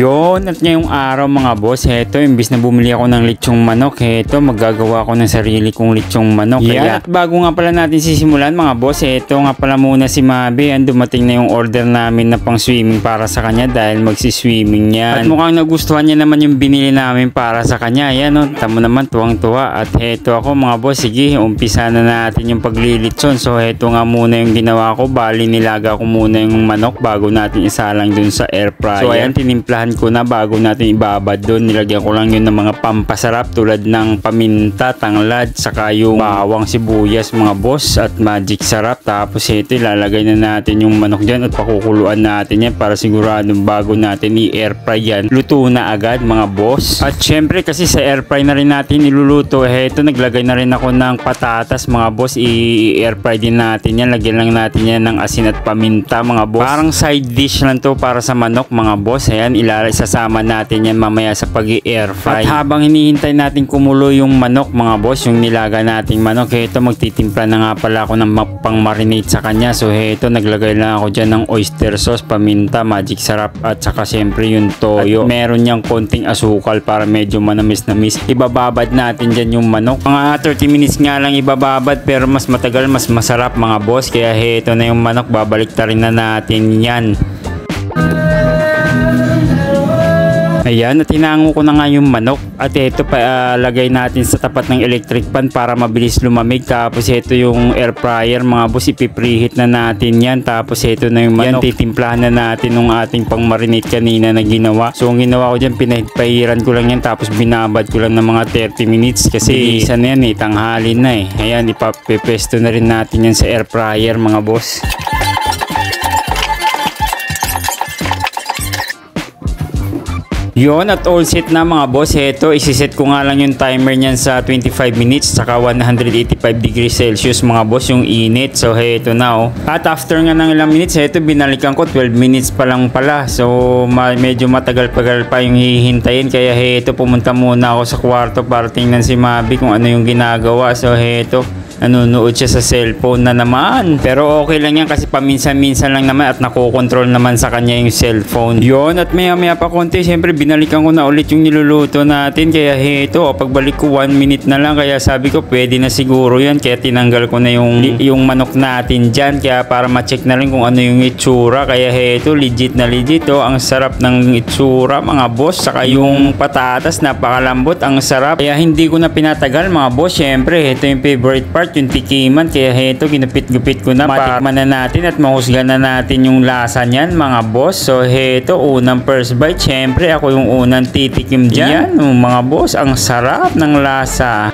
Yun, at ngayong araw mga boss, heto, imbis na bumili ako ng lechong manok, heto, maggagawa ako ng sarili kong lechong manok. Kaya, at bago nga pala natin sisimulan mga boss, heto nga pala muna si Mabi, dumating na yung order namin na pang swimming para sa kanya dahil magsiswimming yan. At mukhang nagustuhan niya naman yung binili namin para sa kanya. Ayan o, tamo naman, tuwang-tuwa. At heto ako mga boss, sige, umpisa na natin yung paglilitson. So heto nga muna yung ginawa ko, bali nilaga ko muna yung manok bago natin isalang dun sa air fryer. So ayan, tinimplahan ko na bago natin ibabad doon. Nilagyan ko lang yun ng mga pampasarap tulad ng paminta, tanglad, saka yung bawang, sibuyas mga boss at magic sarap. Tapos ito ilalagay na natin yung manok dyan at pakukuluan natin yan para siguradong bago natin i-air fry yan, luto na agad mga boss. At syempre kasi sa air fry na rin natin iluluto, ito naglagay na rin ako ng patatas mga boss. I-air fry din natin yan, lagyan lang natin yan ng asin at paminta mga boss. Parang side dish lang to para sa manok mga boss. Ayan, isasama natin yan mamaya sa pag-i-air fry. At habang hinihintay natin kumulo yung manok mga boss, yung nilaga nating manok, ito magtitimpla na nga pala ako ng pang-marinate sa kanya. So ito naglagay lang ako dyan ng oyster sauce, paminta, magic sarap at saka syempre yung toyo. At meron niyang konting asukal para medyo manamis-namis. Ibababad natin dyan yung manok. Mga 30 minutes nga lang ibababad pero mas matagal, mas masarap mga boss. Kaya ito na yung manok, babalik ta rin na natin yan. Ayan, at hinango ko na nga yung manok at ito pa lagay natin sa tapat ng electric pan para mabilis lumamig. Tapos ito yung air fryer mga boss, ipipreheat na natin yan. Tapos ito na yung manok, titimplahan na natin ng ating pang marinate kanina na ginawa. So ang ginawa ko dyan, pinahiran ko lang yan tapos binabad ko lang ng mga 30 minutes kasi isa na yan tanghali na Ayan, ipapepesto na rin natin yan sa air fryer mga boss. Yun, at all set na mga boss. Ito, isiset ko nga lang yung timer niyan sa 25 minutes saka 185 degrees Celsius mga boss yung init. So ito na At after nga ng ilang minutes, ito binalikan ko 12 minutes pa lang pala. So medyo matagal-pagal pa yung hihintayin. Kaya ito, pumunta muna ako sa kwarto para tingnan si Mabi kung ano yung ginagawa. So ito, nanonood siya sa cellphone na naman. Pero okay lang yan kasi paminsan-minsan lang naman at nakokontrol naman sa kanya yung cellphone. Yun, at maya-maya pa konti, syempre binalikan ko na ulit yung niluluto natin. Kaya ito, pagbalik ko 1 minute na lang. Kaya sabi ko pwede na siguro yan. Kaya tinanggal ko na yung manok natin dyan. Kaya para ma-check na rin kung ano yung itsura. Kaya ito, legit na legit. Ang sarap ng itsura mga boss. Saka yung patatas, napakalambot. Ang sarap. Kaya hindi ko na pinatagal mga boss. Syempre, ito yung favorite part, yung tikiman. Kaya ito, ginupit-gupit ko na. Matikman na natin at mahusgan na natin yung lasa niyan mga boss. So ito, unang first bite. Syempre, ako yung unang titikim dyan. Mga boss, ang sarap ng lasa.